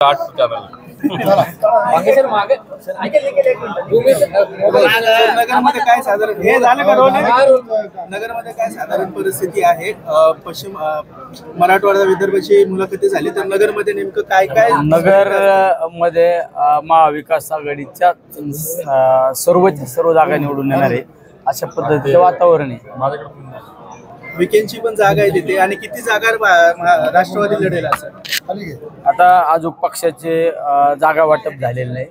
8 channel नगरमध्ये काय साधारण हे झालं का रोल नगरमध्ये काय साधारण परिस्थिती आहे? पश्चिम मराठवाडा विदर्भाची मुलाखती झाली तर नगरमध्ये नेमकं काय काय? नगर मध्ये महाविकास आघाडीच्या सर्व जागा निवडून येणार आहे अशा पद्धतीचे वातावरण आहे. विकेंडची पण जागा आहे तिथे आणि किती जागा राष्ट्रवादी लढेल असं आता अजून पक्षाचे जागा वाटप झालेलं नाही.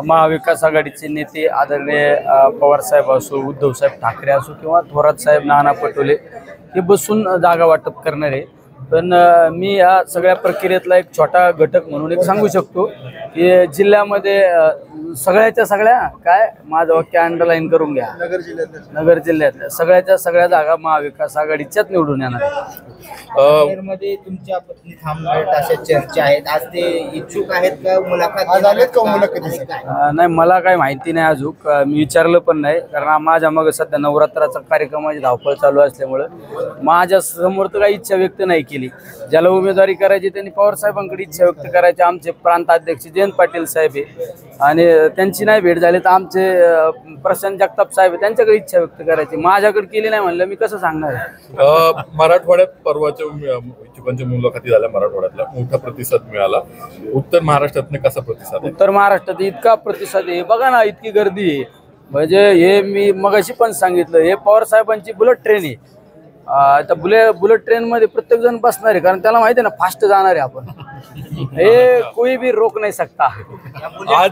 महाविकास आघाडीचे नेते आदरणीय पवार साहेब असो, उद्धव साहेब ठाकरे असो किंवा थोरात साहेब, नाना पटोले हे बसून जागा वाटप करणार आहे. पण मी या सगळ्या प्रक्रियेतला एक छोटा घटक म्हणून एक सांगू शकतो की जिल्ह्यामध्ये सगळ्याच्या सगळ्या काय माझं वाक्य अंडरलाईन करून घ्या, नगर जिल्ह्यातल्या सगळ्या जागा महाविकास आघाडीच्याच निवडून येणार. मध्ये तुमच्या पत्नी थांबणार अशा चर्चा आहेत. आज ते इच्छुक आहेत का? मुलाखत नाही, मला काही माहिती नाही अजून. मी विचारलं पण नाही कारण माझ्या मग सध्या नवरात्राचा कार्यक्रमाची धावपळ चालू असल्यामुळं माझ्या समोर तर काही इच्छा व्यक्त नाही केली. ज्याला उमेदवारी करायची त्यांनी पवार साहेबांकडे इच्छा व्यक्त करायची. आमचे प्रांताध्यक्ष जयंत पाटील साहेब आहे आणि त्यांची नाही भेट झाली तर आमचे प्रशांत जगताप साहेब त्यांच्याकडे इच्छा व्यक्त करायची. माझ्याकडे केली नाही म्हणलं मी कसं सांगणार. मराठवाड्यात परवाच्या इच्छुकांच्या मुलाखती झाल्या, मराठवाड्यातला मोठा प्रतिसाद मिळाला. उत्तर महाराष्ट्रात कसा प्रतिसाद आहे? उत्तर महाराष्ट्रात इतका प्रतिसाद आहे बघा ना, इतकी गर्दी आहे. म्हणजे हे मी मगाशी पण सांगितलं, हे पवार साहेबांची बुलेट ट्रेन आहे. आता बुलेट ट्रेन मध्ये प्रत्येक जण बसणार आहे कारण त्याला माहिती आहे ना फास्ट जाणार आहे आपण. हे कोई भी रोक नाही सकता. आज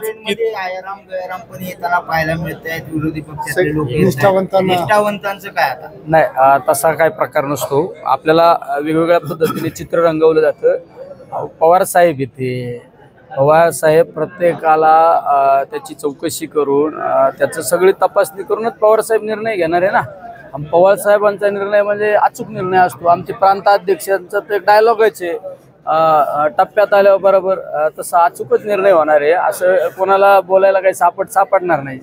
आयाराम गयाराम पण येताना पाहायला मिळत आहेत. विरोधी पक्षातले लोक निष्ठावंतांचं काय आता? नाही, तसा काय प्रकार नसतो. आपल्याला वेगवेगळ्या पद्धतीने चित्र रंगवलं जातं. पवार साहेब येते, पवार साहेब प्रत्येकाला त्याची चौकशी करून त्याचं सगळी तपासणी करूनच पवार साहेब निर्णय घेणार आहे ना. पवार साहेबांचा निर्णय म्हणजे अचूक निर्णय असतो. आमचे प्रांताध्यक्षांचा ते डायलॉगच आहे, टप्प्यात आल्यावर बरोबर तसा अचूकच निर्णय होणार आहे. असं कोणाला बोलायला काही सापडणार नाही.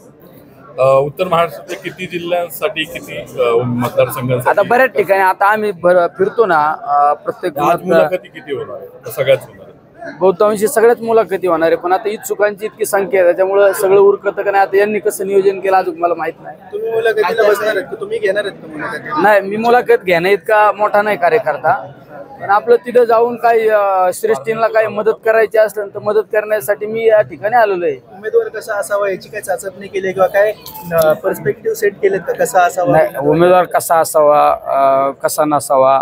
उत्तर महाराष्ट्रातल्या किती जिल्ह्यांसाठी किती मतदारसंघांसाठी? आता बऱ्याच ठिकाणी आता आम्ही फिरतो ना, प्रत्येक मुलाखती किती होणार आहे? सगळ्याच होणार आहे बहुतांशी सगळ्याच मुलाखती होणार आहे. पण आता इच्छुकांची इतकी संख्या आहे त्याच्यामुळे सगळं उरकतं का नाही आता यांनी कसं नियोजन केलं अजून मला माहित नाही. तुम्ही मुलाखतीला बसणार आहेत? तुम्ही घेणार आहेत का मुलाखती? नाही, मी मुलाखत घेण्या इतका मोठा नाही कार्यकर्ता. पण आपलं तिथं जाऊन काही श्रेष्ठींना काही मदत करायची असलं तर मदत करण्यासाठी मी या ठिकाणी आलेलो आहे. उमेदवार कसा असावा याची काही चाचपणी केली किंवा काय पर्स्पेक्टिव्ह सेट केले तर कसा असावा? नाही, उमेदवार कसा असावा कसा नसावा.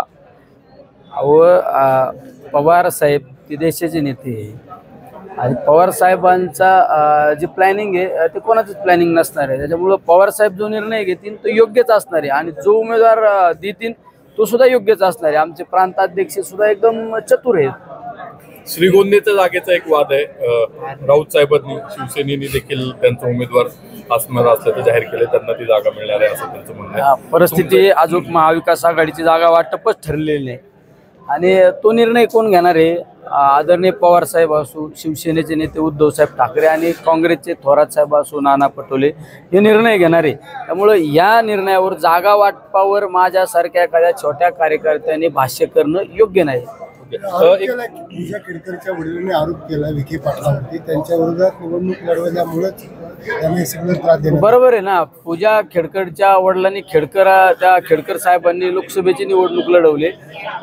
पवार साहेब ते देशाचे नेते आहे आणि पवार साहेबांचा जे प्लॅनिंग आहे ते कोणाचंच प्लॅनिंग नसणार आहे. त्याच्यामुळं पवार साहेब जो निर्णय घेतील तो योग्यच असणार आहे आणि जो उमेदवार देतील तो सुद्धा योग्यच असणार आहे. आमचे प्रांताध्यक्ष सुद्धा एकदम चतुर आहेत. श्रीगोंद्याच्या जागेचा एक वाद आहे. राऊत साहेबांनी शिवसेनेने देखील त्यांचा उमेदवार असणार असल्याचं जाहीर केले, त्यांना ती जागा मिळणार आहे असं त्यांचं म्हणणं आहे. परिस्थिती अजून महाविकास आघाडीची जागा वाटपच ठरलेली नाही आणि तो निर्णय कोण घेणार आहे? आदरणीय पवार साहेब असो, शिवसेनेचे नेते उद्धव साहेब ठाकरे आणि काँग्रेसचे थोरात साहेब असो, नाना पटोले हे निर्णय घेणार आहे. त्यामुळं या निर्णयावर जागा वाटपावर माझ्यासारख्या एखाद्या छोट्या कार्यकर्त्यांनी भाष्य करणं योग्य नाही. पूजा खेडकरच्या वडिलांनी आरोप केला विखे पाटलावरती, त्यांच्या विरोधात निवडणूक लढवल्यामुळेच त्यांनी सगळं त्रास दिला. बरोबर आहे ना. पूजा खेडकरच्या वडिलांनी त्या खेडकर साहेबांनी लोकसभेची निवडणूक लढवली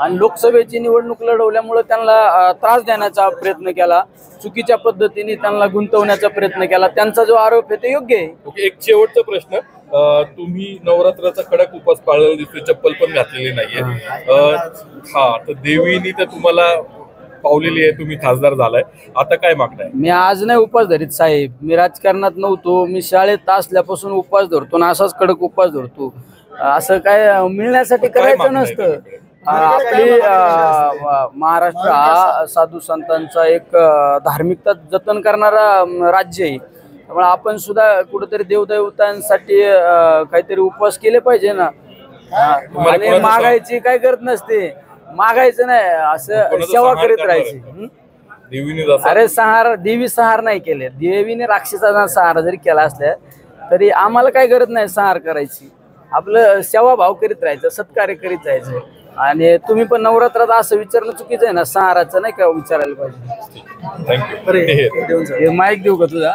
आणि लोकसभेची निवडणूक लढवल्यामुळे त्यांना त्रास देण्याचा प्रयत्न केला, चुकीच्या पद्धतीने त्यांना गुंतवण्याचा प्रयत्न केला. त्यांचा जो आरोप आहे ते योग्य आहे. एक शेवटचा प्रश्न, तुम्ही नवरात्राचा कडक उपवास पाळलेला दिसतोय, चप्पल पण घातलेली नाहीये. हा, तर देवीनी तर तुम्हाला पावलेली आहे, तुम्ही खासदार झालाय, आता काय मागताय? मी आज नाही उपवास धरीत साहेब. मी राजकारणात नव्हतो, मी शाळेत असल्यापासून उपवास धरतो ना असाच कडक उपवास धरतो. असं काय मिळण्यासाठी करायचं नसतं. आपली महाराष्ट्र हा साधू संतांचा एक धार्मिकता जतन करणारा राज्य आहे. त्यामुळे आपण सुद्धा कुठेतरी देवदेवतांसाठी काहीतरी उपवास केले पाहिजे ना. आणि मागायची काय करत नसते, मागायचं नाही, असं सेवा करीत राहायची. अरे देवी संहार नाही केले, देवीने राक्षसाचा संहार जरी केला असल्या तरी आम्हाला काय गरज नाही संहार करायची. आपलं सेवा भाव करीत राहायचं, सत्कार्य करीत जायचं. आणि तुम्ही पण नवरात्रात असं विचारणं चुकीचं आहे ना, संहाराचं नाही का विचारायला पाहिजे. थँक्यू बरं, हे देऊन जा. हे माईक देऊ का तुझा?